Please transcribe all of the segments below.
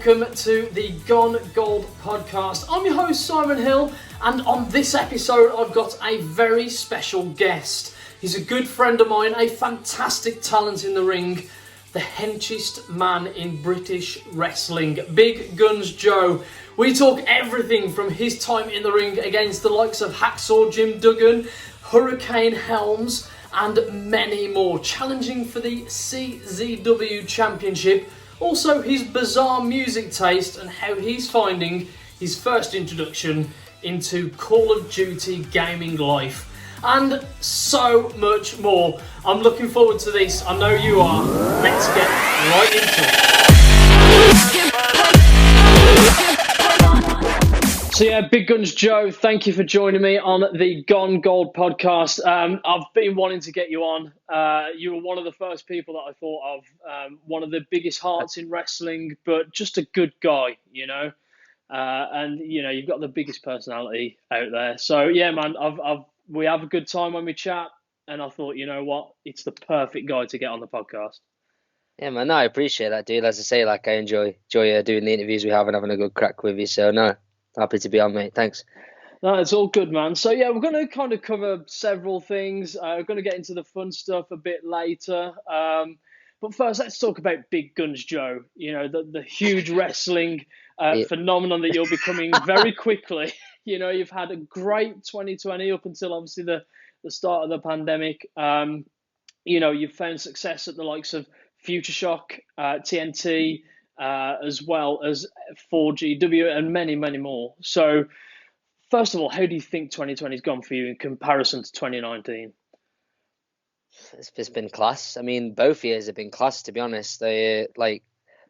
welcome to the Gone Gold podcast. I'm your host Simon Hill, and on this episode I've got a very special guest. He's a good friend of mine, a fantastic talent in the ring, the henchest man in British wrestling, Big Guns Joe. We talk everything from his time in the ring against the likes of Hacksaw Jim Duggan, Hurricane Helms, and many more, challenging for the CZW Championship. Also, his bizarre music taste and how he's finding his first introduction into Call of Duty gaming life. And so much more. I'm looking forward to this. I know you are. Let's get right into it. So yeah, Big Guns Joe, thank you for joining me on the Gone Gold podcast. I've been wanting to get you on. You were one of the first people that I thought of. One of the biggest hearts in wrestling, but just a good guy, you know. And you know, you've got the biggest personality out there. So yeah, man, we have a good time when we chat, and I thought, you know what, it's the perfect guy to get on the podcast. Yeah, man, no, I appreciate that, dude. As I say, like I enjoy doing the interviews we have and having a good crack with you. So no, happy to be on, mate. Thanks. No, it's all good, man. So yeah, we're going to kind of cover several things. We're going to get into the fun stuff a bit later. But first, let's talk about Big Guns Joe. You know, the huge wrestling phenomenon that you're becoming very quickly. You know, you've had a great 2020 up until obviously the start of the pandemic. You know, you've found success at the likes of Future Shock, TNT, as well as 4GW and many, many more. So, first of all, how do you think 2020 has gone for you in comparison to 2019? It's been class. I mean, both years have been class, to be honest. They like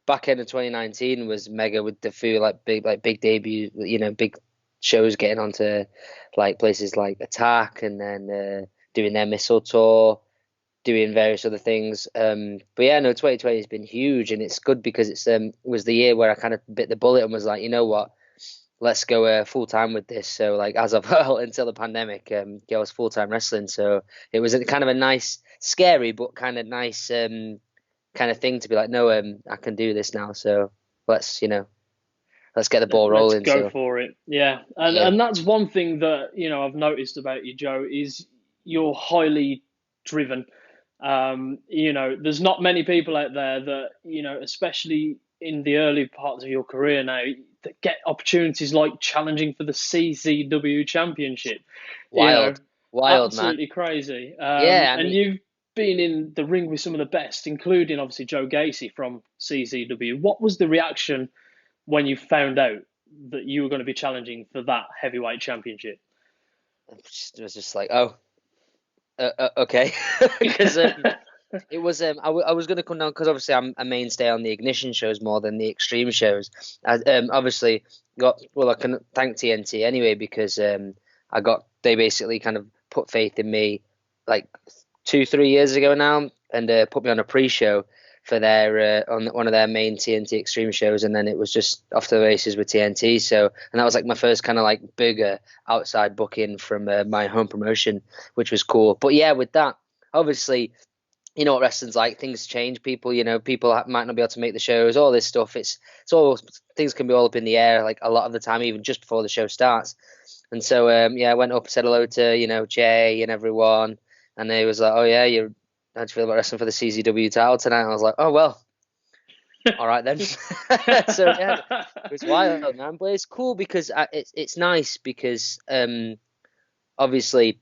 back end of 2019 was mega with the few big debut, you know, big shows getting onto like places like Attack, and then doing their Missile Tour, doing various other things. But yeah, no, 2020 has been huge, and it's good because it was the year where I kind of bit the bullet and was like, you know what, let's go full time with this. So like as of until the pandemic, I was full time wrestling. So it was kind of a nice, scary but kind of nice kind of thing to be like, no, I can do this now. So let's get the ball rolling. Let's go for it. Yeah, and that's one thing that you know I've noticed about you, Joe, is you're highly driven. You know, there's not many people out there that, you know, especially in the early parts of your career now, that get opportunities like challenging for the CZW Championship. Wild, absolutely man. Crazy. And you've been in the ring with some of the best, including obviously Joe Gacy from CZW. What was the reaction when you found out that you were going to be challenging for that heavyweight championship? It was just like, oh. Okay, because it was I was going to come down because obviously I'm a mainstay on the Ignition shows more than the Extreme shows. I obviously I can thank TNT anyway because they basically kind of put faith in me like 2-3 years ago now, and put me on a pre-show for their on one of their main TNT Extreme shows, and then it was just off to the races with TNT. So, and that was like my first kind of like bigger outside booking from my home promotion, which was cool. But yeah, with that, obviously, you know what wrestling's like. Things change. People might not be able to make the shows. All this stuff. It's all things can be all up in the air like a lot of the time, even just before the show starts. And so I went up, said hello to Jay and everyone, and they was like, oh yeah, how'd you feel about wrestling for the CZW title tonight? And I was like, oh, well, all right then. So, yeah, it was wild, man. But it's cool because it's nice because obviously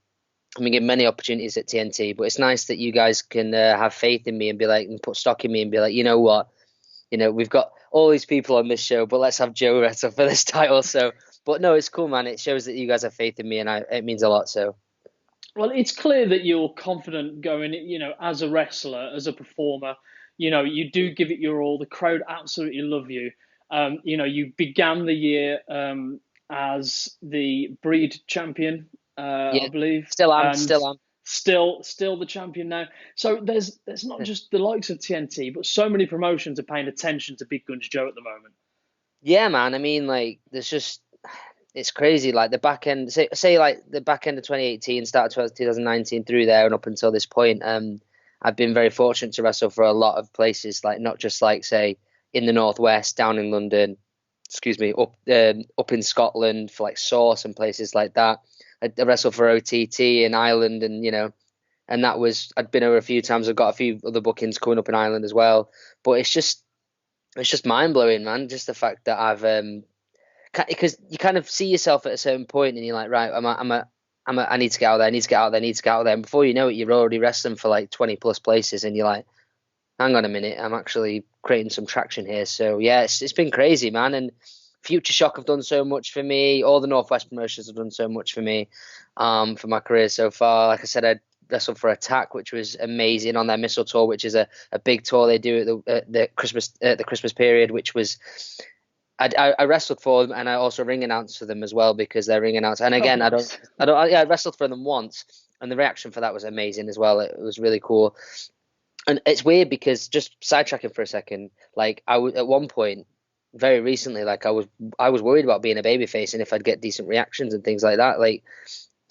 I've been given many opportunities at TNT, but it's nice that you guys can have faith in me and be like, and put stock in me and be like, you know what? You know, we've got all these people on this show, but let's have Joe wrestle for this title. So, but no, it's cool, man. It shows that you guys have faith in me, and it means a lot. So. Well, it's clear that you're confident going, you know, as a wrestler, as a performer. You know, you do give it your all. The crowd absolutely love you. You know, you began the year as the Breed champion, I believe. Still am. Still the champion now. So there's not just the likes of TNT, but so many promotions are paying attention to Big Guns Joe at the moment. Yeah, man. I mean, like, it's crazy. Like the back end, say like the back end of 2018, start of 2019 through there and up until this point, I've been very fortunate to wrestle for a lot of places. Like not just like say in the Northwest, down in London, excuse me, up in Scotland for like Source and places like that. I wrestled for OTT in Ireland, and and I'd been over a few times. I've got a few other bookings coming up in Ireland as well. But it's just mind blowing, man. Just the fact that because you kind of see yourself at a certain point, and you're like, right, I need to get out there, I need to get out there, I need to get out there. And before you know it, you're already wrestling for like 20 plus places, and you're like, hang on a minute, I'm actually creating some traction here. So yeah, it's been crazy, man. And Future Shock have done so much for me. All the Northwest promotions have done so much for me, for my career so far. Like I said, I wrestled for Attack, which was amazing, on their Missile Tour, which is a big tour they do at the Christmas period, which was. I wrestled for them, and I also ring announced for them as well, because they're ring announced. And again, I wrestled for them once, and the reaction for that was amazing as well. It was really cool. And it's weird because, just sidetracking for a second, like I was at one point very recently, like I was worried about being a babyface and if I'd get decent reactions and things like that. Like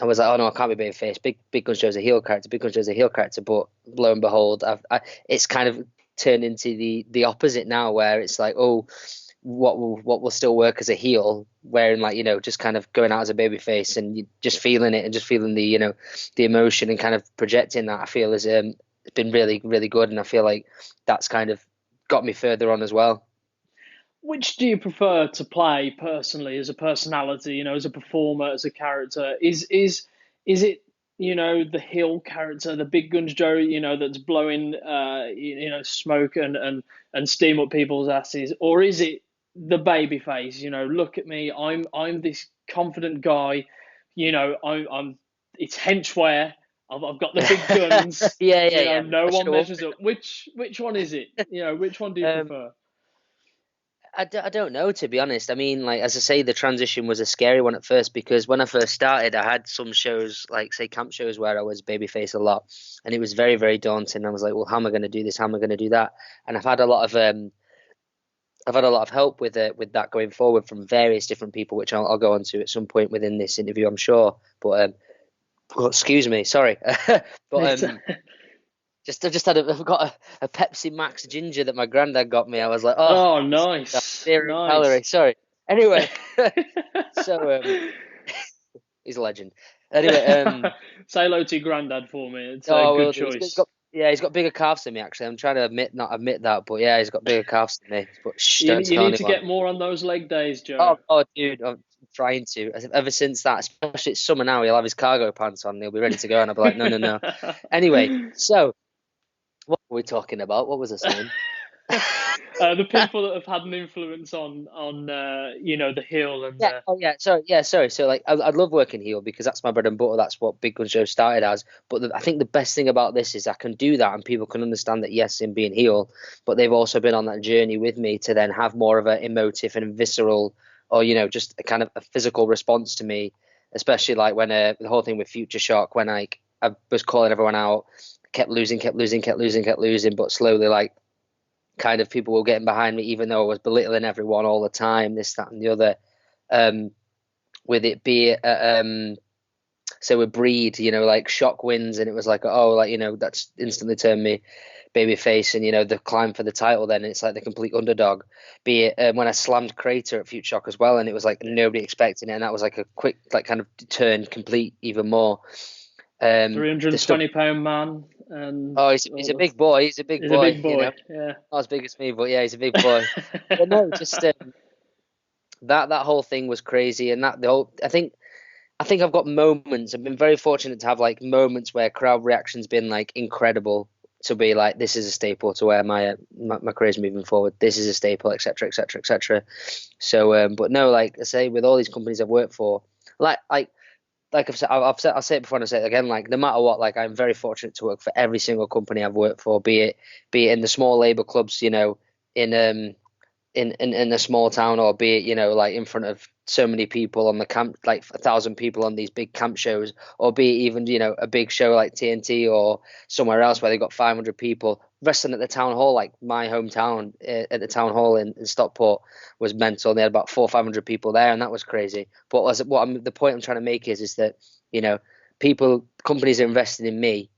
I was like, oh no, I can't be babyface. Big Gun Joe's a heel character. Big Gun Joe's a heel character. But lo and behold, it's kind of turned into the opposite now, where it's like, oh, what will still work as a heel, wearing like, just kind of going out as a babyface, and you just feeling it and just feeling the the emotion and kind of projecting that, I feel is been really, really good. And I feel like that's kind of got me further on as well. Which do you prefer to play personally, as a personality, as a performer, as a character? Is it, the heel character, the Big Guns Joe, that's blowing smoke and steam up people's asses, or is it the baby face? Look at me, I'm this confident guy, I'm it's henchwear. I've got the big guns. Yeah. No one measures up. Which one is it? Which one do you prefer? I don't know, to be honest. I mean, like, as I say, the transition was a scary one at first, because when I first started, I had some shows, like, say, camp shows, where I was babyface a lot, and it was very, very daunting. I was like, well, how am I going to do this? How am I going to do that? And I've had a lot of help with that going forward from various different people, which I'll go on to at some point within this interview, I'm sure. But excuse me, sorry. But I've got a Pepsi Max Ginger that my granddad got me. I was like, oh nice, zero calorie. Sorry. Anyway, so he's a legend. Anyway, say hello to your granddad for me. It's a good choice. He's got bigger calves than me, actually. I'm trying to not admit that, but yeah, he's got bigger calves than me. But you need to get more on those leg days, Joe. Oh, dude, I'm trying to. Ever since that, especially it's summer now, he'll have his cargo pants on and he'll be ready to go, and I'll be like, no. Anyway, so what were we talking about? What was I saying? The people that have had an influence on the heel and sorry. So like, I'd love working heel, because that's my bread and butter. That's what Big Gun Show started as. But I think the best thing about this is I can do that, and people can understand that, yes, in being heel, but they've also been on that journey with me to then have more of an emotive and visceral, or just a kind of a physical response to me. Especially like when the whole thing with Future Shock, when I was calling everyone out, kept losing, but slowly, like, kind of people were getting behind me, even though I was belittling everyone all the time, this, that, and the other. With it be so with Breed, like Shock wins, and it was like, oh, like, that's instantly turned me babyface, and the climb for the title, then it's like the complete underdog. Be it when I slammed Crater at Future Shock as well, and it was like nobody expecting it, and that was like a quick, like, kind of turn complete even more. 320-pound man. And he's a big boy. He's a big boy. Yeah, not as big as me, but yeah, he's a big boy. But no, just that whole thing was crazy, and I think I've got moments. I've been very fortunate to have like moments where crowd reaction's been like incredible, to be like, this is a staple to where my career's moving forward. This is a staple, etc., etc., etc. So, but no, like I say, with all these companies I've worked for, like I've said, I'll say it before and I'll say it again. Like, no matter what, like, I'm very fortunate to work for every single company I've worked for, be it in the small labor clubs, in a small town, or be it, like in front of so many people on the camp, like 1,000 people on these big camp shows, or be it even, a big show like TNT or somewhere else where they got 500 people. Wrestling at the town hall, like my hometown, at the town hall in Stockport, was mental. They had about 400 or 500 people there, and that was crazy. But the point I'm trying to make is that, companies are investing in me,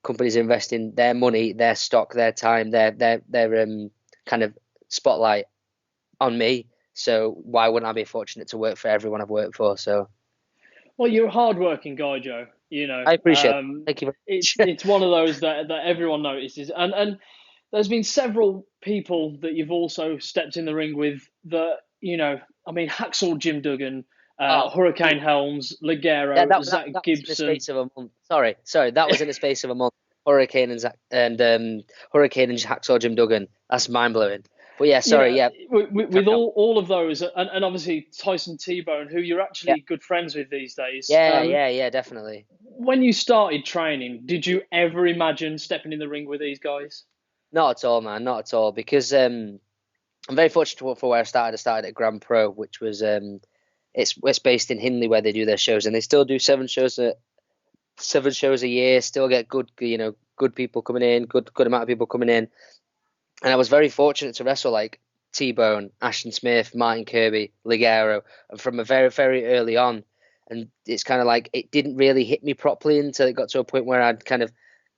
companies are investing their money, their stock, their time, their kind of spotlight on me. So why wouldn't I be fortunate to work for everyone I've worked for? So Well, you're a hard-working guy, Joe. I appreciate it. Thank you very It's much. it's one of those that everyone notices, and there's been several people that you've also stepped in the ring with that, I mean, Hacksaw Jim Duggan, Oh, Hurricane Helms, that, Ligero, that, that, Zach that was in the Gibson. space of a month. Sorry, that was in the space of a month. Hurricane and Hurricane and Hacksaw Jim Duggan. That's mind blowing. But yeah, sorry, yeah, With carry on. all of those, and obviously Tyson T-Bone, who you're Yeah, actually good friends with these days. yeah, definitely. When you started training, did you ever imagine stepping in the ring with these guys? Not at all, man, not at all. Because I'm very fortunate for where I started. I started at Grand Pro, which was it's based in Hindley where they do their shows, and they still do seven shows a year. Still get good people coming in, good amount of people coming in. And I was very fortunate to wrestle like T-Bone, Ashton Smith, Martin Kirby, Ligero, and from a very, very early on. And it's kind of like it didn't really hit me properly until it got to a point where I'd kind of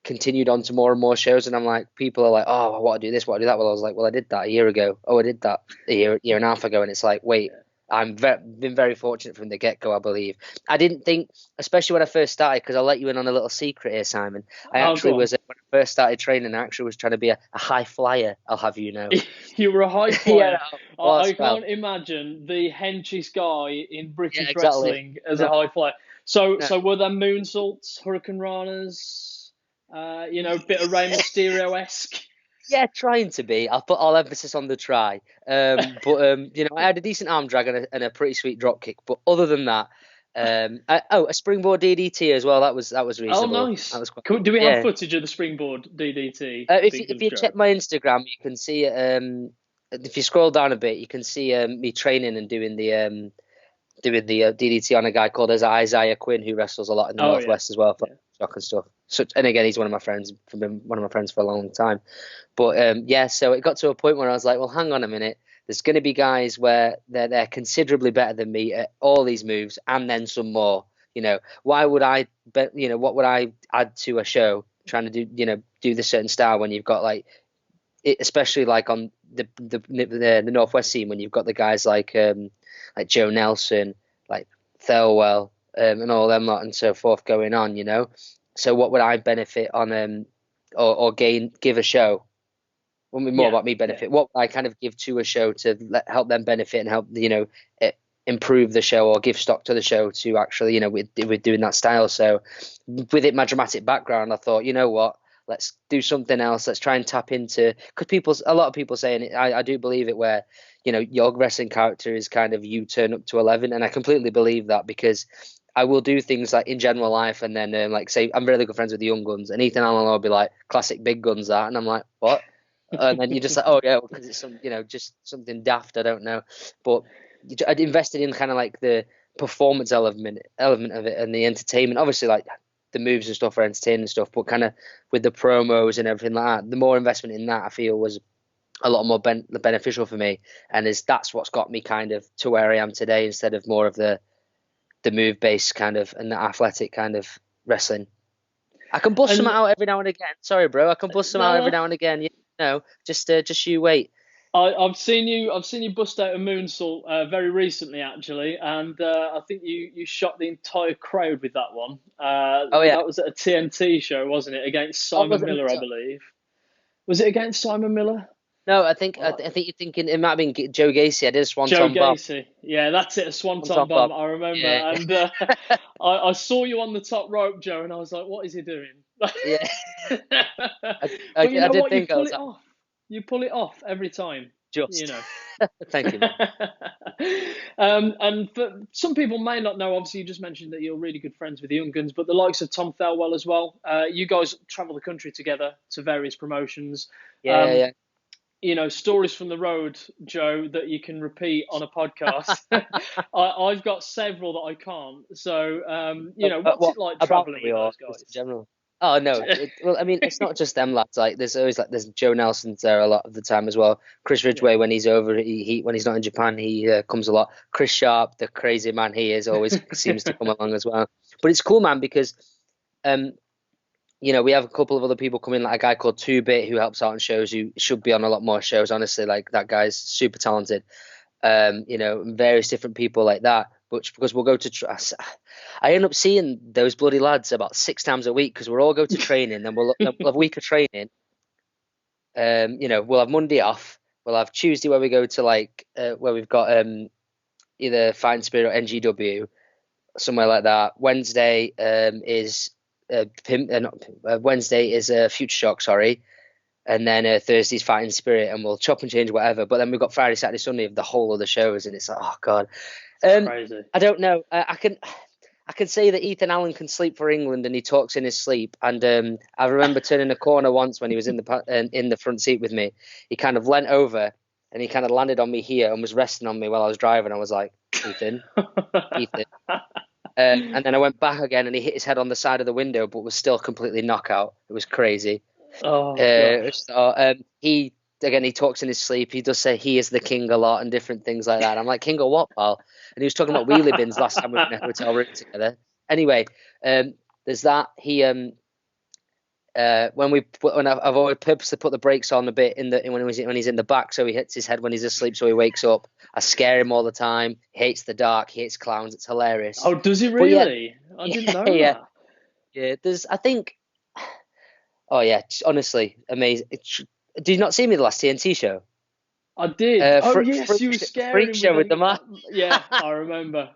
continued on to more and more shows. And I'm like, people are like, oh, I want to do this, what I do that. Well, I was like, well, I did that a year ago. Oh, I did that a year and a half ago. And it's like, wait, been very fortunate from the get-go, I believe. I didn't think, especially when I first started, because I'll let you in on a little secret here, Simon. I Oh, actually go on. was, when I first started training, I actually was trying to be a high flyer, I'll have you know. You were a high Yeah, flyer. I was, well, can't imagin the henchest guy in yeah, British exactly. wrestling as a No, high flyer. So, no. so were there moonsaults, hurricane ranas, bit of Rey Mysterio-esque? Yeah, trying to be. I'll put all emphasis on the try. I had a decent arm drag and a pretty sweet drop kick. But other than that, a springboard DDT as well. That was Oh, reasonable. That nice. was quite, Do we have yeah. footage of the springboard DDT, If Big if Guns you Joe? check my Instagram, you can see if you scroll down a bit, you can see me training and doing the DDT on a guy called Isaiah Quinn, who wrestles a lot in the Oh, yeah. Northwest as well for Yeah. stock and stuff. And again, he's one of my friends, been one of my friends for a long time. But yeah, so it got to a point where I was like, well, hang on a minute. There's going to be guys where they're considerably better than me at all these moves, and then some more. Why would I? What would I add to a show trying to do this certain style when you've got like, especially like on the Northwest scene when you've got the guys like Joe Nelson, like Thirlwell, and all them lot and so forth going on. So what would I benefit on or give a show? Well, more Yeah. about me benefit. What I kind of give to a show to help them benefit and help improve the show or give stock to the show to actually with doing that style. So with my dramatic background, I thought, you know what, let's do something else. Let's try and tap into, because a lot of people saying it, I do believe it, where your wrestling character is kind of you turn up to 11, and I completely believe that, because I will do things like in general life, and then like say I'm really good friends with the Young Guns, and Ethan Allen will be like, classic Big Guns that, and I'm like, what? And then you're just like, oh yeah, because it's just something daft, I don't know. But I'd invested in kind of like the performance element of it and the entertainment. Obviously, like the moves and stuff are entertaining and stuff, but kind of with the promos and everything like that, the more investment in that I feel was a lot more beneficial for me, and that's what's got me kind of to where I am today, instead of more of the move based kind of and the athletic kind of wrestling. I can bust some And out every now and again. Sorry, bro. I can bust some out every no, now and again. Just you wait. I've seen you bust out a moonsault very recently, actually, and I think you shot the entire crowd with that one. Oh yeah. That was at a TNT show, wasn't it? Against Oh, Simon was it? Miller, I believe. Was it against Simon Miller? No, I think Oh, you're thinking it might have been Joe Gacy. I did a Joe swanton bomb. Gacy. Yeah, that's it, a swanton Swanton bomb. bomb. I remember, Yeah. and I saw you on the top rope, Joe, and I was like, "What is he doing?" Yeah. But you I know did what? You think I pull was it like, off. You pull it off every time. You just. know. Thank you, man. And some people may not know, obviously, you just mentioned that you're really good friends with the Young Guns, but the likes of Tom Thelwell as well. You guys travel the country together to various promotions. Yeah, yeah. Stories from the road, Joe, that you can repeat on a podcast. I've got several that I can't. So, what's What it like about traveling we with or those just in guys? general? Oh no. Well, I mean, it's not just them lads. Like, there's always like there's Joe Nelson's there a lot of the time as well. Chris Yeah. Ridgway, when he's over, he when he's not in Japan, he comes a lot. Chris Sharp, the crazy man he is, always seems to come along as well. But it's cool, man, because um we have a couple of other people coming, like a guy called 2-Bit who helps out on shows, who should be on a lot more shows. Honestly, like that guy's super talented. Various different people like that. But because we'll go to, I end up seeing those bloody lads about 6 times a week because we'll all go to training, then we'll have a week of training. We'll have Monday off. We'll have Tuesday where we go to where we've got either Fighting Spirit or NGW, somewhere like that. Wednesday is Wednesday is Future Shock, sorry. And then Thursday's Fighting Spirit, and we'll chop and change whatever. But then we've got Friday, Saturday, Sunday of the whole of the shows, and it's like, oh god, Crazy. I don't know. I can say that Ethan Allen can sleep for England, and he talks in his sleep. And I remember turning a corner once when he was in the front seat with me. He kind of leant over, and he kind of landed on me here and was resting on me while I was driving. I was like, Ethan, Ethan. And then I went back again, and he hit his head on the side of the window, but was still completely knockout. It was crazy. Oh, he talks in his sleep. He does say he is the king a lot and different things like that. I'm like, king of what, pal? And he was talking about wheelie bins last time we were in a hotel room together. Anyway, there's that. He when I've always purposely put the brakes on a bit when he's in the back, so he hits his head when he's asleep, so he wakes up. I scare him all the time. He hates the dark. He hates clowns. It's hilarious. Oh, does he really? I didn't know that. Yeah. I think. Oh yeah, honestly, amazing. Did you not see me the last TNT show? I did. Yes, you were scaring freak show with the man. Yeah, I remember.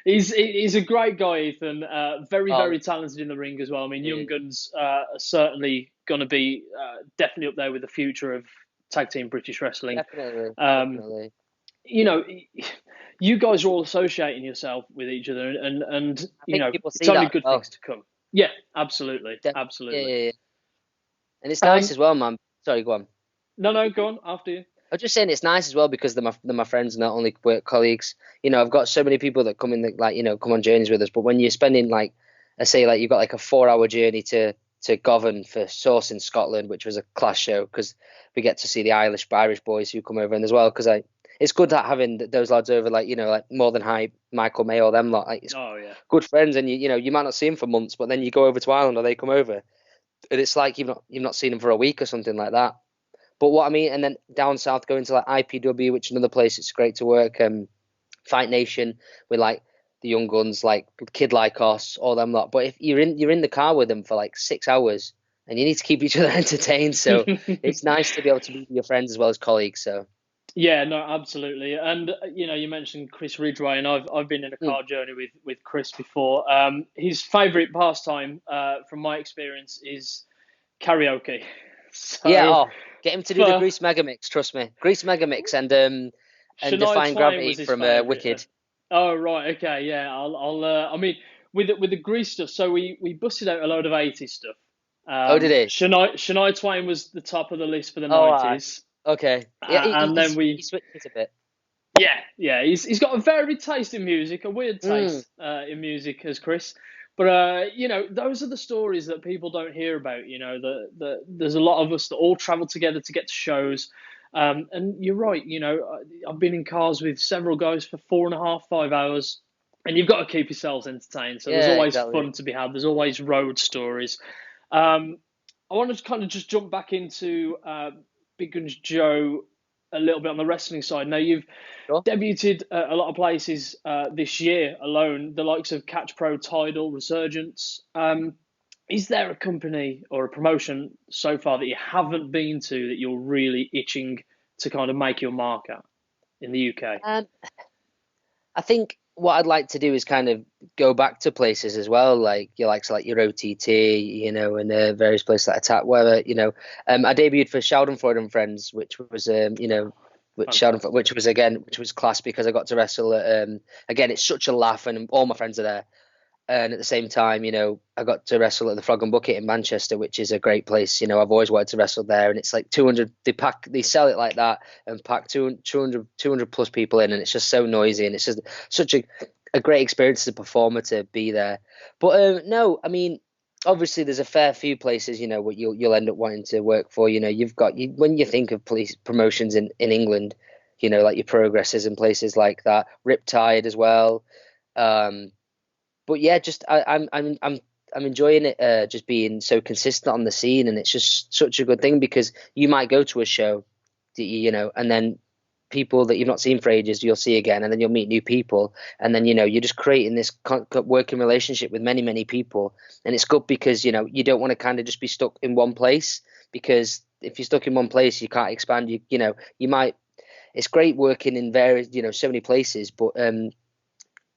He's a great guy, Ethan. Very talented in the ring as well. I mean, Young Guns are certainly going to be definitely up there with the future of tag team British wrestling. Definitely. You guys are all associating yourself with each other, and it's only good things to come. Yeah, absolutely. Yeah. And it's nice as well, man. Sorry, go on. No, go on, after you. I'm just saying it's nice as well because they're my friends, not only work colleagues. I've got so many people that come in, come on journeys with us. But when you're spending, you've got a 4-hour journey to Govan for Source in Scotland, which was a class show because we get to see the Irish boys who come over, and as well because it's good that having those lads over, More Than Hype, Michael May, or them lot. Good friends, and you might not see them for months, but then you go over to Ireland or they come over, and it's like you've not seen them for a week or something like that. But what I mean, and then down south, going to IPW, which is another place it's great to work. Fight Nation with the Young Guns, Kid Like Us, all them lot. But if you're in the car with them for 6 hours, and you need to keep each other entertained, so it's nice to be able to be with your friends as well as colleagues. So. Yeah, no, absolutely. And you mentioned Chris Ridgway, and I've been in a car journey with Chris before. His favourite pastime, from my experience, is karaoke. So, get him to do the Grease Megamix. Trust me, Grease Megamix and Defying Gravity from Wicked. Oh right, okay, yeah. I mean, with the Grease stuff, so we busted out a load of 80s stuff. Did he? Shania Twain was the top of the list for the 90s. Okay. Yeah, he switches a bit. Yeah. He's got a varied taste in music, a weird taste in music as Chris. But those are the stories that people don't hear about. There's a lot of us that all travel together to get to shows. And you're right. I've been in cars with several guys for 4.5, 5 hours, and you've got to keep yourselves entertained. So there's always fun to be had. There's always road stories. I want to kind of just jump back into Big Guns Joe a little bit on the wrestling side. Now, you've debuted a lot of places this year alone, the likes of Catch Pro, Tidal, Resurgence. Is there a company or a promotion so far that you haven't been to that you're really itching to kind of make your mark at in the UK? I think what I'd like to do is kind of go back to places as well, like your OTT, and various places like Attack, whatever, I debuted for Schadenfreude and Friends, which was, which was class because I got to wrestle at, again, it's such a laugh and all my friends are there. And at the same time, I got to wrestle at the Frog and Bucket in Manchester, which is a great place. I've always wanted to wrestle there, and it's 200. They sell it like that and pack 200 plus people in, and it's just so noisy, and it's just such a great experience as a performer to be there. But no, I mean, obviously there's a fair few places, what you'll end up wanting to work for. You've got when you think of police promotions in England, like your Progresses and places like that, Riptide as well. But yeah, just I'm I'm enjoying it, just being so consistent on the scene, and it's just such a good thing because you might go to a show, and then people that you've not seen for ages you'll see again, and then you'll meet new people, and then you're just creating this working relationship with many people, and it's good because you don't want to kind of just be stuck in one place, because if you're stuck in one place you can't expand. You might. It's great working in various so many places, but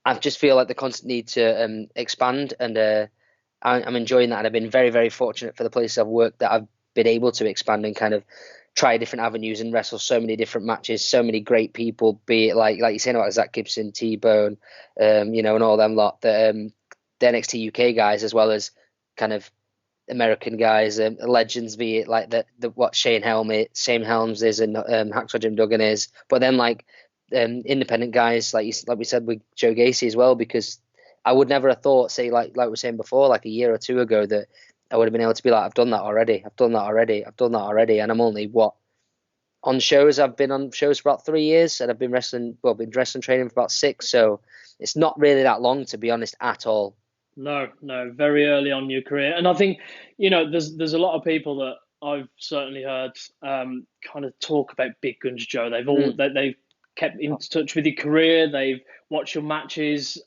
I just feel like the constant need to expand, and I'm enjoying that, and I've been very, very fortunate for the places I've worked that I've been able to expand and kind of try different avenues and wrestle so many different matches, so many great people, be it like you're saying about Zach Gibson, T-Bone, and all them lot, the NXT UK guys, as well as kind of American guys, legends, be it like what Shane Helms is, and Hacksaw Jim Duggan is, but then like independent guys like we said with Joe Gacy as well, because I would never have thought, say like we were saying before, like a year or two ago, that I would have been able to be like, I've done that already, and I'm only on shows. I've been on shows for about 3 years, and I've been wrestling training for about 6, so it's not really that long, to be honest, at all. No, very early on in your career. And I think, there's a lot of people that I've certainly heard kind of talk about Big Guns Joe. They've kept in touch with your career. They've watched your matches.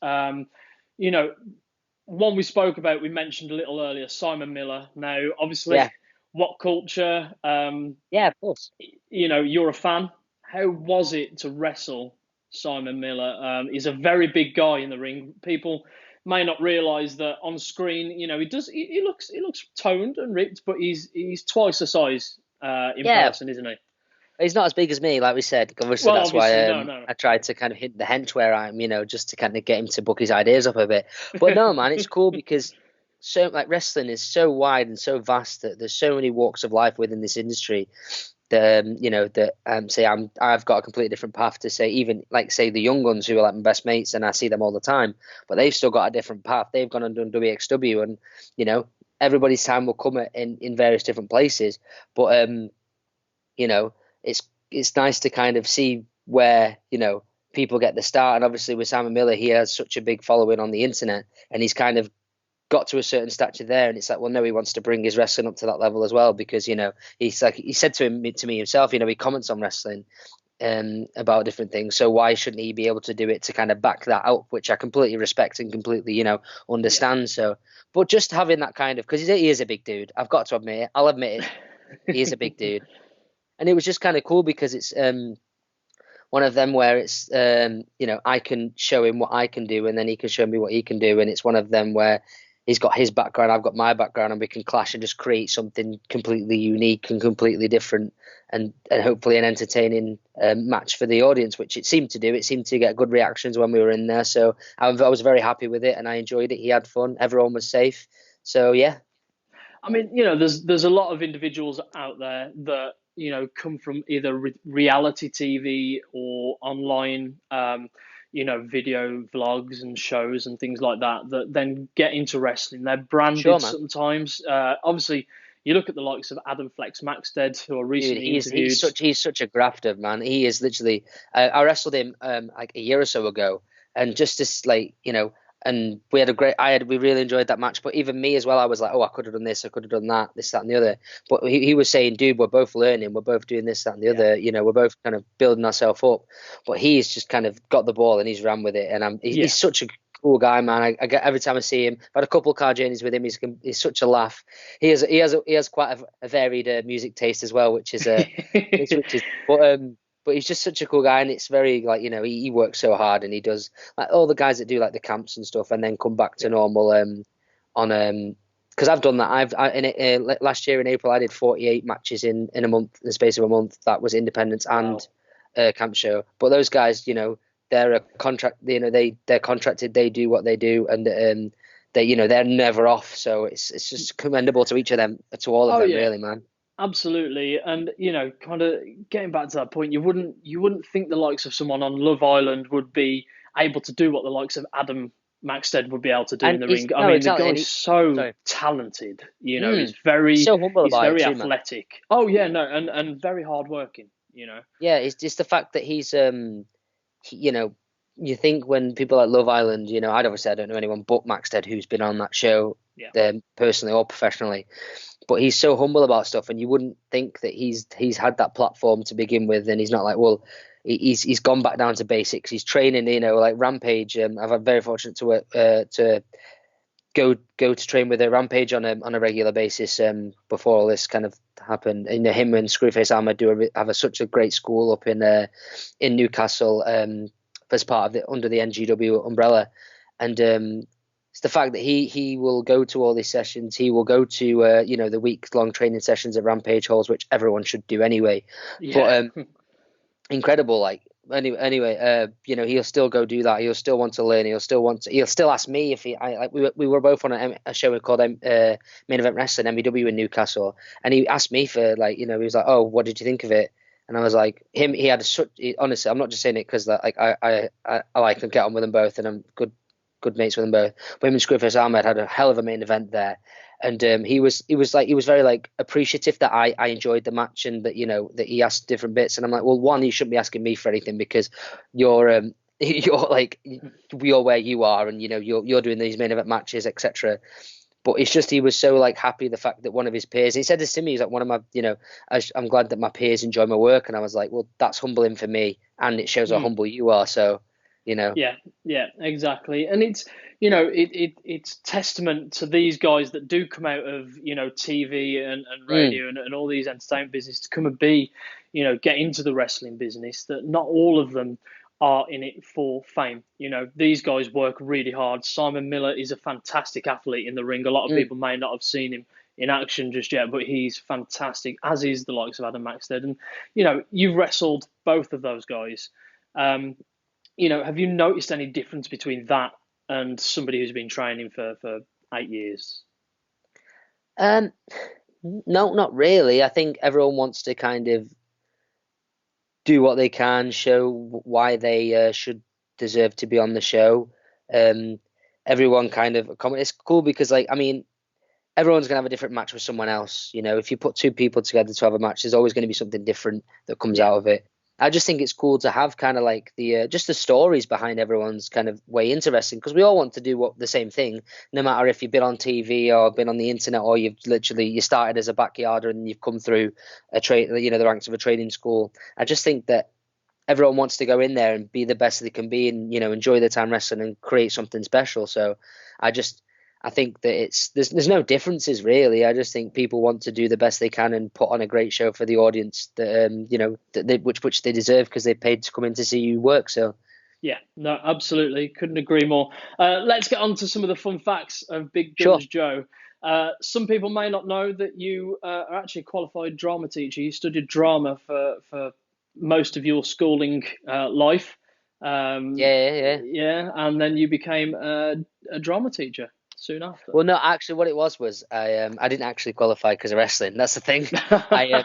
One we spoke about, we mentioned a little earlier, Simon Miller. Now, obviously, What Culture. Yeah, of course. You're a fan. How was it to wrestle Simon Miller? He's a very big guy in the ring. People may not realise that on screen. He looks toned and ripped, but he's twice the size in person, isn't he? He's not as big as me, like we said. Obviously, that's why I tried to kind of hit the hench where I'm, just to kind of get him to book his ideas up a bit. But no, man, it's cool because wrestling is so wide and so vast that there's so many walks of life within this industry. I've got a completely different path to, say, even like say the young ones who are like my best mates, and I see them all the time, but they've still got a different path. They've gone and done WXW, and everybody's time will come in various different places. But it's nice to kind of see where people get the start. And obviously with Simon Miller, he has such a big following on the internet, and he's kind of got to a certain stature there, and it's like, well, no, he wants to bring his wrestling up to that level as well, because he's like, he said to me himself, he comments on wrestling about different things, so why shouldn't he be able to do it to kind of back that up, which I completely respect and completely understand. So, but just having that kind of, because he is a big dude, I've got to admit it, I'll admit it, he is a big dude, and it was just kind of cool because it's one of them where it's I can show him what I can do, and then he can show me what he can do, and it's one of them where he's got his background, I've got my background, and we can clash and just create something completely unique and completely different, and hopefully an entertaining match for the audience, which it seemed to do. It seemed to get good reactions when we were in there, so I was very happy with it, and I enjoyed it. He had fun, everyone was safe, so yeah. I mean, there's a lot of individuals out there that come from either reality TV or online video vlogs and shows and things like that then get into wrestling. They're branded sometimes. Obviously, you look at the likes of Adam Flex Maxted, who are recently interviewed. He's such a grafter, man. He is literally. I wrestled him like a year or so ago, and just this and we really enjoyed that match. But even me as well, I was like, oh, I could have done this, I could have done that, this, that, and the other. But he was saying, dude, we're both learning, we're both doing this, that, and the other. We're both kind of building ourselves up. But he's just kind of got the ball and he's ran with it. And he's such a cool guy, man. I get every time I see him. I've had a couple of car journeys with him. He's such a laugh. He has quite a varied music taste as well, which is but he's just such a cool guy, and it's very he works so hard, and he does like all the guys that do like the camps and stuff, and then come back to normal because I've done that. Last year in April I did 48 matches in a month, in the space of a month. That was independence and camp show. But those guys, they're a contract. They're contracted. They do what they do, and they're never off. So it's just commendable to each of them, to all of them, really, man. Absolutely, and kind of getting back to that point, you wouldn't think the likes of someone on Love Island would be able to do what the likes of Adam Maxted would be able to do in the ring. The guy's so talented. He's very so humble, he's very athletic. Man. Oh yeah, no, and very hardworking. Yeah, it's just the fact that he's you think when people like Love Island, I don't know anyone but Maxted who's been on that show, personally or professionally. But he's so humble about stuff, and you wouldn't think that he's had that platform to begin with, and he's not like, well, he's gone back down to basics. He's training, like Rampage. I've been very fortunate to go to train with a Rampage on a regular basis before all this kind of happened. And him and Screwface Ahmed have such a great school up in Newcastle as part of under the NGW umbrella, and it's the fact that he will go to all these sessions. He will go to the week-long training sessions at Rampage halls, which everyone should do anyway. Yeah. But incredible, like. Anyway, he'll still go do that. He'll still want to learn. He'll still ask me if we were both on a show called Main Event Wrestling, MBW in Newcastle, and he asked me for he was like, oh, what did you think of it? And I was like, he had honestly, I'm not just saying it because I like to get on with them both, and I'm good mates with them both. But him and Screwface Ahmed had a hell of a main event there. And he was very appreciative that I enjoyed the match, and that that he asked different bits. And I'm like, well, one, you shouldn't be asking me for anything because you're where you are, and you're doing these main event matches, etc. But it's just he was so happy the fact that one of his peers. He said this to me. He's like, one of my I'm glad that my peers enjoy my work, and I was like, well, that's humbling for me, and it shows how humble you are. So. Yeah, exactly. And it's it's testament to these guys that do come out of TV and radio and all these entertainment business to come and be get into the wrestling business, that not all of them are in it for fame. These guys work really hard. Simon Miller is a fantastic athlete in the ring. A lot of people may not have seen him in action just yet, but he's fantastic, as is the likes of Adam Maxted. And you've wrestled both of those guys. Have you noticed any difference between that and somebody who's been training for 8 years? No, not really. I think everyone wants to kind of do what they can, show why they should deserve to be on the show. Everyone kind of it's cool because everyone's gonna have a different match with someone else. If you put two people together to have a match, there's always going to be something different that comes out of it. I just think it's cool to have kind of just the stories behind everyone's kind of way into wrestling, because we all want to do the same thing, no matter if you've been on TV or been on the internet, or you started as a backyarder and you've come through the ranks of a training school. I just think that everyone wants to go in there and be the best they can be, and enjoy their time wrestling and create something special. So I think that there's no differences really. I just think people want to do the best they can and put on a great show for the audience that which they deserve, because they paid to come in to see you work. So yeah, no, absolutely, couldn't agree more. Let's get on to some of the fun facts of Big Guns Joe. Some people may not know that you are actually a qualified drama teacher. You studied drama for most of your schooling life. Yeah, and then you became a drama teacher soon after. Well, no, actually, what it was I didn't actually qualify because of wrestling. That's the thing. I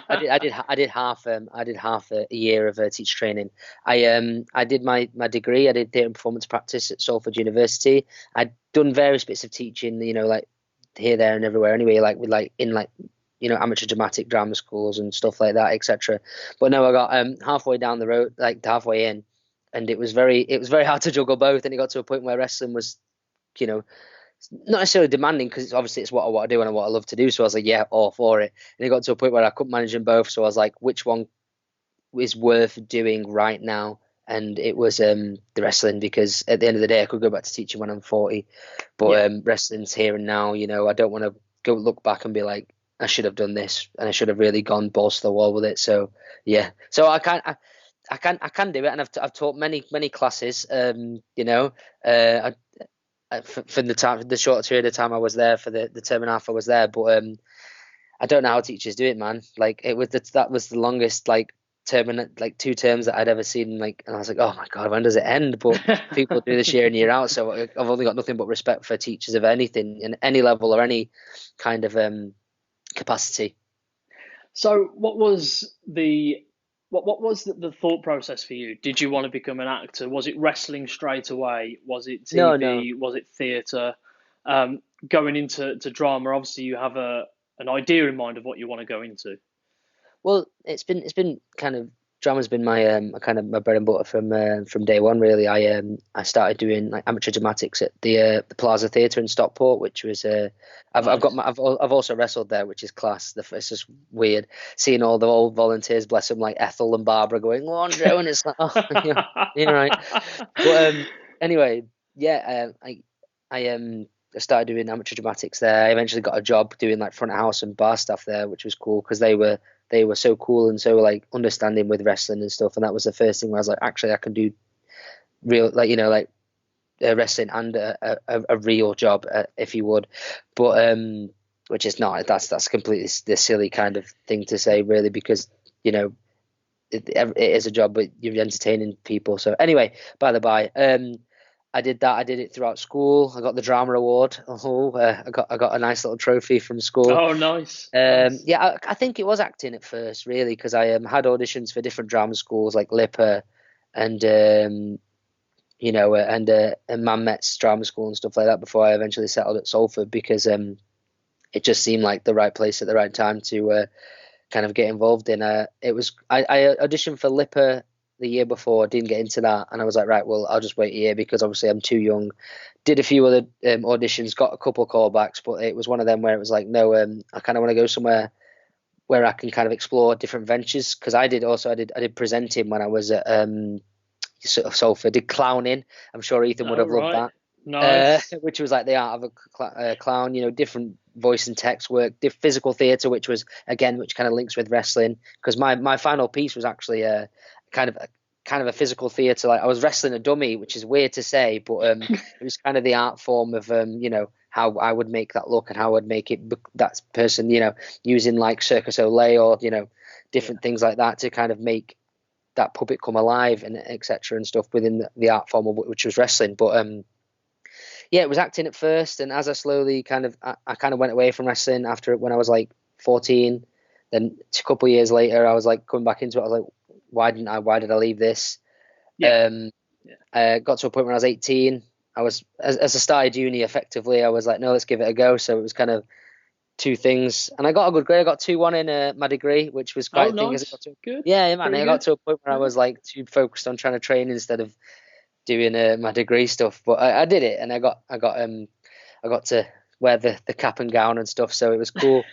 did half a year of teacher training. I did my degree. I did theatre and performance practice at Salford University. I'd done various bits of teaching, here, there, and everywhere. Anyway, in amateur dramatic drama schools and stuff like that, etc. But no, I got halfway down the road, halfway in, and it was very hard to juggle both. And it got to a point where wrestling was, not necessarily demanding, because it's what I want to do and what I love to do. So I was like, yeah, all for it. And it got to a point where I couldn't manage them both. So I was like, which one is worth doing right now? And it was the wrestling, because at the end of the day, I could go back to teaching when I'm 40. But wrestling's here and now. I don't want to go look back and be like, I should have done this and I should have really gone balls to the wall with it. So yeah, so I can do it, and I've taught many classes. For the short period of time I was there, for the term and a half I was there, but I don't know how teachers do it, man. That was the longest term and 2 terms that I'd ever seen. And I was like, oh my god, when does it end? But people do this year in year out, so I've only got nothing but respect for teachers of anything, in any level or any kind of capacity. So what was the thought process for you? Did you want to become an actor? Was it wrestling straight away? Was it TV? No. Was it theatre? Going into drama, obviously you have an idea in mind of what you want to go into. Well, it's been kind of drama's been my kind of my bread and butter from day one. Really, I started doing like amateur dramatics at the Plaza Theatre in Stockport, which was I've also wrestled there, which is class. It's just weird seeing all the old volunteers, bless them, like Ethel and Barbara going, "Go on, Joe," and it's like, oh, you're right. But anyway, yeah, I started doing amateur dramatics there. I eventually got a job doing like front of house and bar stuff there, which was cool because they were so cool and so like understanding with wrestling and stuff. And that was the first thing where I was like, actually, I can do real, like, wrestling and a real job, if you would. But which is not, that's completely the silly kind of thing to say, really, because it is a job, but you're entertaining people. So anyway, by the by, I did that. I did it throughout school. I got the drama award. I got a nice little trophy from school. Oh, nice. Yeah, I think it was acting at first, really, because I had auditions for different drama schools like Lipper and and Man Met's drama school and stuff like that before I eventually settled at Salford, because it just seemed like the right place at the right time to kind of get involved in. I auditioned for Lipper the year before, didn't get into that, and I was like, right, well, I'll just wait a year because obviously I'm too young. Did a few other auditions, got a couple of callbacks, but it was one of them where it was like, no, I kind of want to go somewhere where I can kind of explore different ventures, because I did presenting when I was at sort of Salford. Did clowning. I'm sure Ethan would have loved that. Nice. Which was like the art of a clown, different voice and text work, physical theatre, which kind of links with wrestling, because my final piece was actually kind of a physical theatre. Like I was wrestling a dummy, which is weird to say, but it was kind of the art form of how I would make that look and how I would make it that person, using like Circus Olay or different things like that to kind of make that puppet come alive and etc. and stuff within the art form of which was wrestling. But yeah, it was acting at first, and as I slowly I kind of went away from wrestling after when I was like 14. Then a couple of years later, I was like coming back into it. I was like, why did I leave this? Got to a point when I was 18. I was as I started uni effectively. I was like, no, let's give it a go. So it was kind of two things, and I got a good grade. I got 2-1 in my degree, which was quite a thing. Nice. Good. Yeah, man. Pretty I got to a point where I was like too focused on trying to train instead of doing my degree stuff. But I did it, and I got to wear the cap and gown and stuff, so it was cool.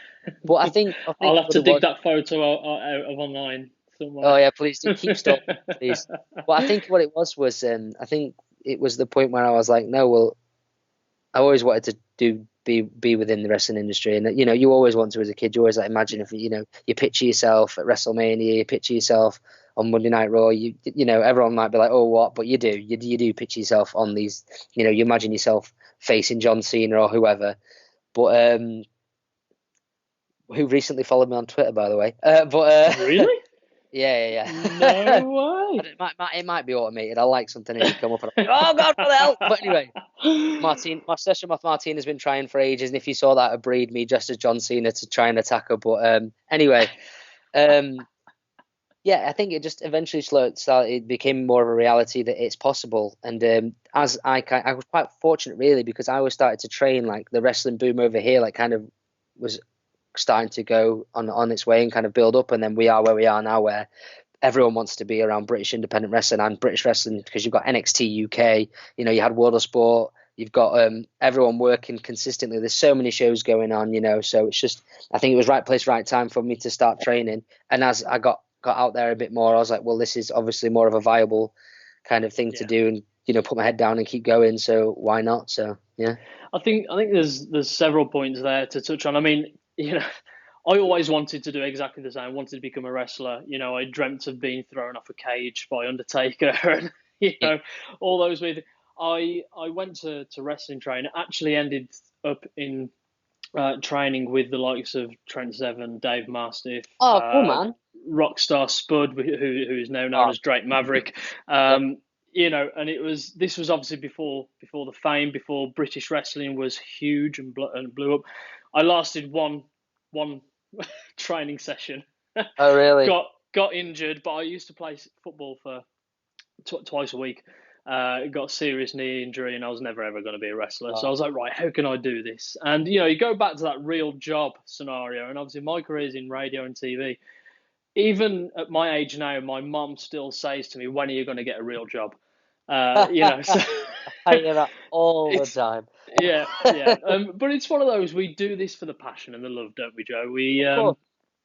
But I think I'll have to dig that photo out of online somewhere. Oh yeah, please do keep stuff, please. But I think what it was I think it was the point where I was like, no, well, I always wanted to be within the wrestling industry, and you always want to as a kid. You always like imagine if you picture yourself at WrestleMania, you picture yourself on Monday Night Raw. Everyone might be like, oh, what? But you do picture yourself on these. You imagine yourself facing John Cena or whoever. But who recently followed me on Twitter, by the way. Really? Yeah. No way. It might be automated. I like something to come up and I'm like, oh God, what the hell? But anyway, my session with Martine has been trying for ages, and if you saw that, it breed me dressed as John Cena to try and attack her. But anyway, yeah, I think it just eventually it became more of a reality that it's possible. And as I was quite fortunate, really, because I was started to train, like the wrestling boom over here, like kind of was starting to go on its way and kind of build up, and then we are where we are now, where everyone wants to be around British independent wrestling and British wrestling, because you've got NXT UK, you had World of Sport, you've got everyone working consistently. There's so many shows going on, so it's just, I think it was right place, right time for me to start training. And as I got out there a bit more, I was like, well, this is obviously more of a viable kind of thing to do, and put my head down and keep going. So why not? So yeah, I think there's several points there to touch on. I mean, I always wanted to do exactly the same. I wanted to become a wrestler. I dreamt of being thrown off a cage by Undertaker, and all those weird. I went to wrestling training. Actually, ended up in training with the likes of Trent Seven, Dave Mastiff. Oh, cool, man. Rockstar Spud, who is now known as Drake Maverick. And this was obviously before the fame, before British wrestling was huge and blew up. I lasted one training session. Oh, really? Got injured, but I used to play football for twice a week. Got a serious knee injury, and I was never ever going to be a wrestler. So I was like, right, how can I do this? And you go back to that real job scenario, and obviously my career is in radio and TV. even at my age now, my mum still says to me, "When are you going to get a real job?" So I hear that all the it's time. yeah. But it's one of those. We do this for the passion and the love, don't we, Joe? Of course,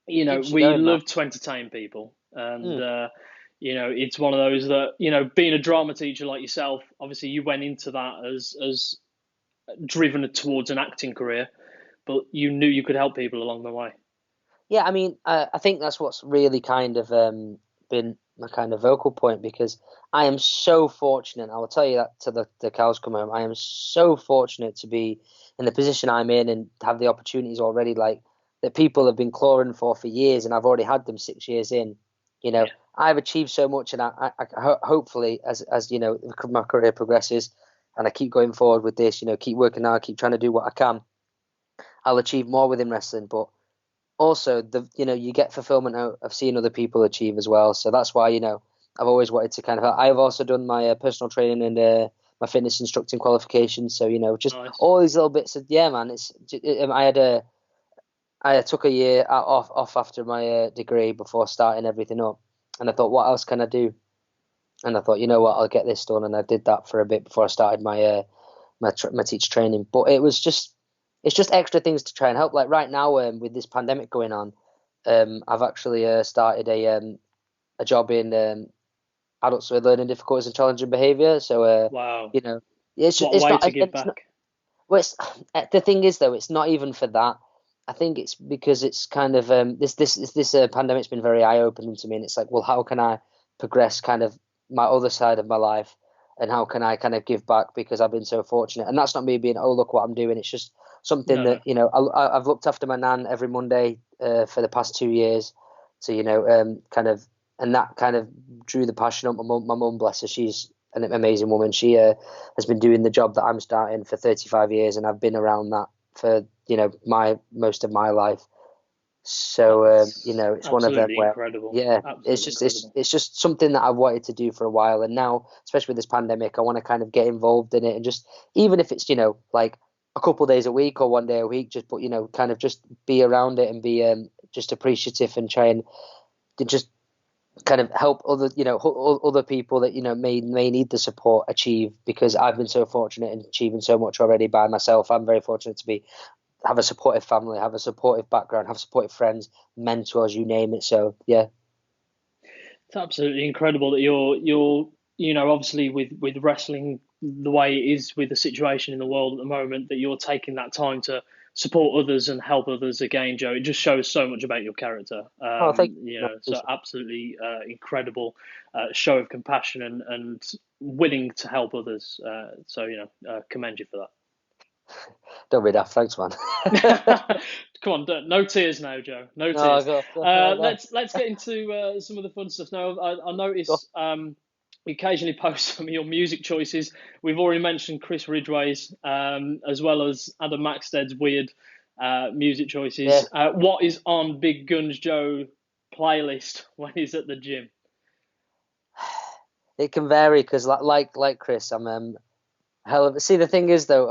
keeps you We going, man. love to entertain people, and Mm. it's one of those that being a drama teacher like yourself, obviously you went into that as driven towards an acting career, but you knew you could help people along the way. Yeah, I mean, I think that's what's really kind of been my kind of vocal point because I am so fortunate. I will tell you that to the cows come home. I am so fortunate to be in the position I'm in and have the opportunities already, like that people have been clawing for years, and I've already had them 6 years in. Yeah, I've achieved so much, and hopefully, as my career progresses, and I keep going forward with this, keep working hard, keep trying to do what I can, I'll achieve more within wrestling, but also you get fulfillment out of seeing other people achieve as well. So that's why I've always wanted to kind of. I've also done my personal training and my fitness instructing qualifications. So just nice. all these little bits of man. I took a year off after my degree before starting everything up, and I thought, what else can I do? And I thought, you know what, I'll get this done, and I did that for a bit before I started my teacher training. But it's just extra things to try and help. Like right now, with this pandemic going on, I've actually started a job in adults with learning difficulties and challenging behaviour. So Wow, it's what a it's way not to give it's not. back. Well, the thing is though, it's not even for that. I think it's because it's kind of this pandemic's been very eye opening to me, and it's like, well, how can I progress kind of my other side of my life, and how can I kind of give back because I've been so fortunate, and that's not me being, oh, look what I'm doing. It's just something No, no, that I've looked after my nan every Monday for the past 2 years, so kind of, and that kind of drew the passion up. My mum, bless her, she's an amazing woman. She has been doing the job that I'm starting for 35 years, and I've been around that for my most of my life. So that's it's one of them absolutely where, incredible. yeah, it's Absolutely just it's incredible. it's just something that I've wanted to do for a while, and now, especially with this pandemic, I want to kind of get involved in it, and just even if it's like a couple of days a week or one day a week, just but kind of just be around it and be just appreciative and try and just kind of help other people that may need the support achieve, because I've been so fortunate in achieving so much already by myself. I'm very fortunate to have a supportive family, have a supportive background, have supportive friends, mentors, you name it. So yeah. It's absolutely incredible that you're obviously with wrestling the way it is with the situation in the world at the moment, that you're taking that time to support others and help others again, Joe. It just shows so much about your character. Oh, thank you. I So appreciate absolutely incredible show of compassion and willing to help others. So commend you for it. Don't be daft, thanks, man. that. Come on, no tears now, Joe. No No, I tears. got stuff like that. Let's get into some of the fun stuff now. I Go. notice you occasionally post some of your music choices. We've already mentioned Chris Ridgway's, as well as Adam Maxted's weird music Yeah, choices. What is on Big Guns Joe playlist when he's at the gym? it can vary because like Chris, I'm hell of. See, the thing is though,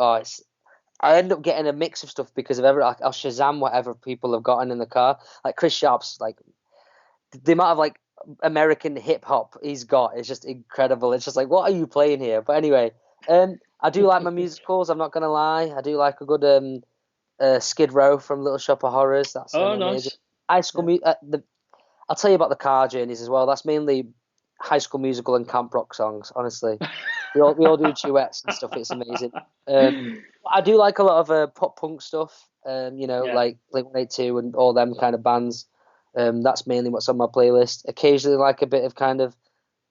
I end up getting a mix of stuff because of I'll Shazam whatever people have gotten in the car. Like Chris Sharp's, like the amount of like American hip hop he's got is just incredible. It's just like, what are you playing here? But anyway, I do like my musicals. I'm not gonna lie. I do like a good Skid Row from Little Shop of Horrors. That's Oh, amazing. nice. High School Yeah. I'll tell you about the car journeys as well. That's mainly High School Musical and camp rock songs. Honestly, we all do duets and stuff. It's amazing. I do like a lot of pop punk stuff. Yeah. Like Blink-182 and all them kind of bands. That's mainly what's on my playlist. Occasionally, like a bit of kind of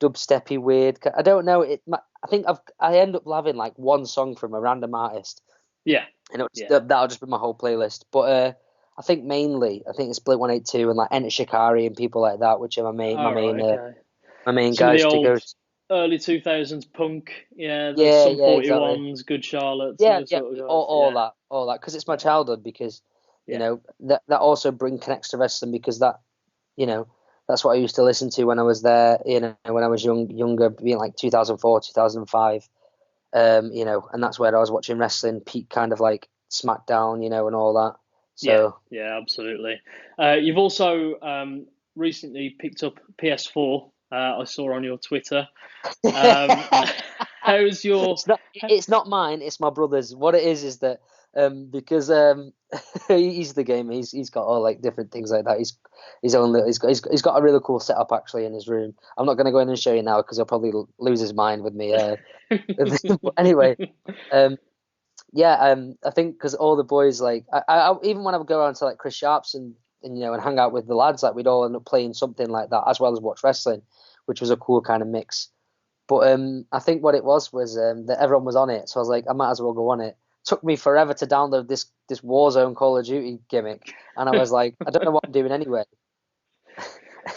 dubsteppy weird. I don't know. I think I end up loving like one song from a random artist, Yeah. and Yeah. that'll just be my whole playlist. But I think it's Blink-182 and like Enter Shikari and people like that, which are All right. Okay. my main Some of the guys to go. old early 2000s punk. Yeah. There's Yeah, some yeah, exactly. 41s, Good Charlottes, Yeah, those yeah, sort of all, guys. all Yeah. that, all that, because it's my Yeah. childhood. Because Yeah. that also connects to wrestling, because you know that's what I used to listen to when I was there. When I was younger, being like 2004, 2005. And that's where I was watching wrestling peak, kind of like SmackDown, and all that. Yeah, So yeah, absolutely. You've also recently picked up PS4. I saw on your Twitter. How's your? It's not mine. It's my brother's. What it is that because he's the gamer. He's got all like different things like that. He's got a really cool setup actually in his room. I'm not going to go in and show you now because he'll probably lose his mind with me. But anyway, I think because all the boys like I even when I would go around to like Chris Sharp's and and hang out with the lads, like we'd all end up playing something like that as well as watch wrestling, which was a cool kind of mix. But I think what it was that everyone was on it, so I was like, I might as well go on it. Took me forever to download this Warzone Call of Duty gimmick, and I was like, I don't know what I'm doing anyway.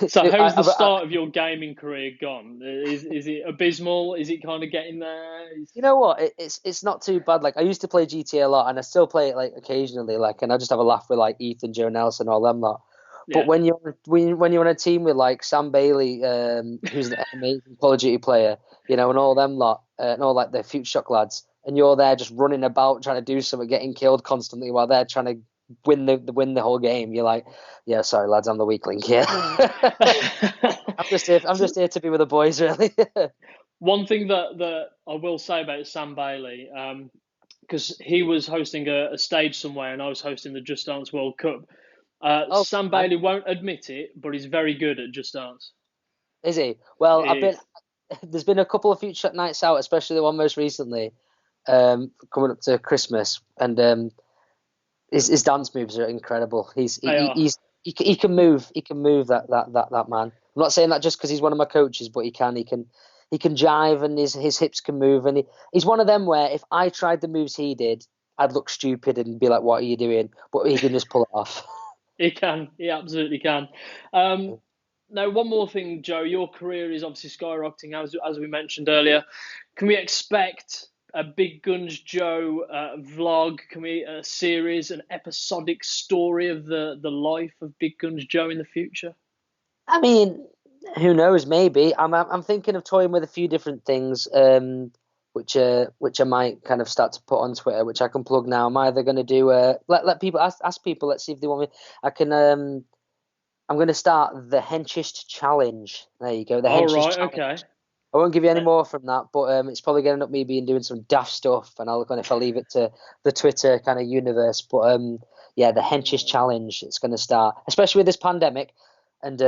So how's the start of your gaming career gone? Is it abysmal? Is it kind of getting there? You know what? It's not too bad. Like I used to play GTA a lot, and I still play it like occasionally. Like, and I just have a laugh with like Ethan, Joe Nelson, all them lot. But when you're on a team with like Sam Bailey, who's an amazing Call of Duty player, and all them lot, and all like the Future Shock lads, and you're there just running about trying to do something, getting killed constantly while they're trying to win the whole game. You're like, yeah, sorry lads, I'm the weak link here. I'm just here to be with the boys, really. One thing that I will say about Sam Bailey, because he was hosting a stage somewhere and I was hosting the Just Dance World Cup. Sam Bailey won't admit it, but he's very good at Just Dance. Is he? Well, there's been a couple of Future nights out, especially the one most recently, coming up to Christmas, and his dance moves are incredible. He can move that man. I'm not saying that just because he's one of my coaches, but he can jive and his hips can move, and he's one of them where if I tried the moves he did, I'd look stupid and be like, what are you doing? But he can just pull it off. He can. He absolutely can. Now, one more thing, Joe. Your career is obviously skyrocketing, as we mentioned earlier. Can we expect a Big Guns Joe vlog? Can we a series, an episodic story of the life of Big Guns Joe in the future? I mean, who knows? Maybe. I'm thinking of toying with a few different things. Which I might kind of start to put on Twitter, which I can plug now. I'm either going to do let people ask people. Let's see if they want me. I can. I'm going to start the henchest challenge. There you go. The henchest challenge. Okay. I won't give you any more from that, but it's probably going to end up me doing some daft stuff, and I'll if I leave it to the Twitter kind of universe. But the henchest challenge. It's going to start, especially with this pandemic, and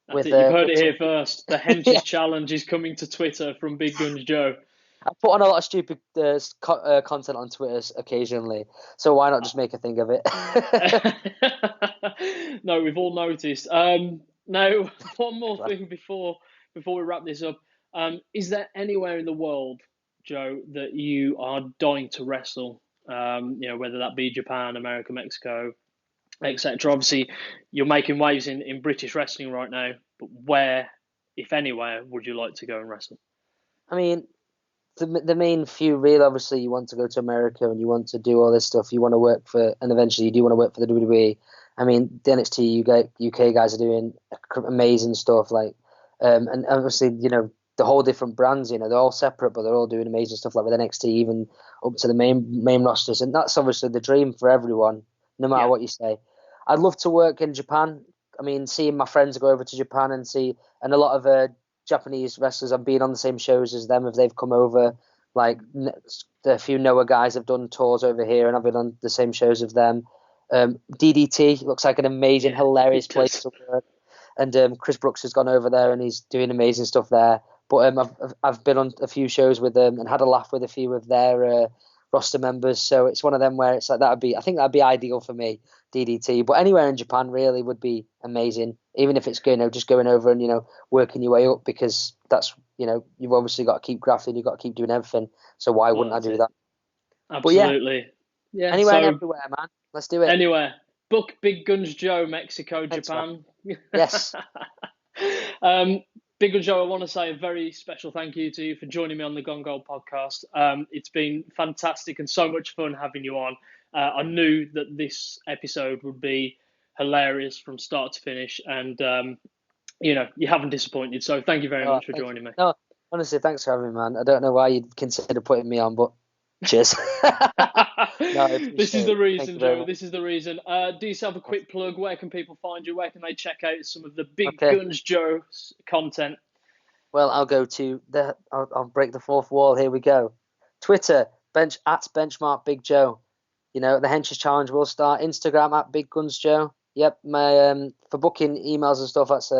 You've heard it here first. The henchest challenge is coming to Twitter from Big Guns Joe. I put on a lot of stupid content on Twitter occasionally, so why not just make a thing of it? No, we've all noticed. Now, one more thing before we wrap this up. Is there anywhere in the world, Joe, that you are dying to wrestle? Whether that be Japan, America, Mexico, etc. Obviously, you're making waves in British wrestling right now, but where, if anywhere, would you like to go and wrestle? I mean, the main few real, obviously, you want to go to America and you want to do all this stuff. You want to work for, and eventually you do want to work for the WWE. I mean, the NXT UK guys are doing amazing stuff, and obviously, the whole different brands, they're all separate, but they're all doing amazing stuff, like with NXT, even up to the main rosters, and that's obviously the dream for everyone. No matter what you say. I'd love to work in Japan. I mean, seeing my friends go over to Japan and a lot of Japanese wrestlers, I've been on the same shows as them if they've come over. Like, the few Noah guys have done tours over here, and I've been on the same shows of them. DDT looks like an amazing, hilarious place to work. And Chris Brooks has gone over there, and he's doing amazing stuff there. But I've been on a few shows with them and had a laugh with a few of their roster members, so it's one of them where it's like I think that'd be ideal for me, DDT. But anywhere in Japan really would be amazing, even if it's just going over and working your way up, because that's you've obviously got to keep grafting, you've got to keep doing everything. So why wouldn't I do that? Absolutely. Yeah. Anywhere and everywhere, man. Let's do it. Anywhere. Book Big Guns Joe, Mexico, thanks, Japan. Yes. Big Guns Joe, I want to say a very special thank you to you for joining me on the Gone Gold podcast. It's been fantastic and so much fun having you on. I knew that this episode would be hilarious from start to finish, and you haven't disappointed. So thank you very much for joining me. No, honestly, thanks for having me, man. I don't know why you'd consider putting me on, but cheers. No, I appreciate This is the it. Thank reason, you very Joe. much. This is the reason. Do yourself a quick plug. Where can people find you? Where can they check out some of the Big Okay. Guns Joe's content? Well, I'll go to I'll break the fourth wall. Here we go. Twitter, at benchmark Big Joe. You know, the Henchest Challenge will start. Instagram at Big Guns Joe. Yep, my for booking emails and stuff, that's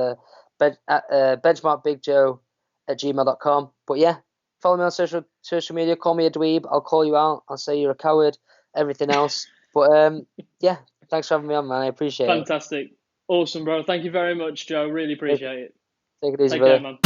benchmarkbigjoe@gmail.com. But yeah, follow me on social media. Call me a dweeb. I'll call you out. I'll say you're a coward. Everything else. But yeah, thanks for having me on, man. I appreciate it. Fantastic. Awesome, bro. Thank you very much, Joe. Really appreciate it. Take it easy, Take brother. care, man.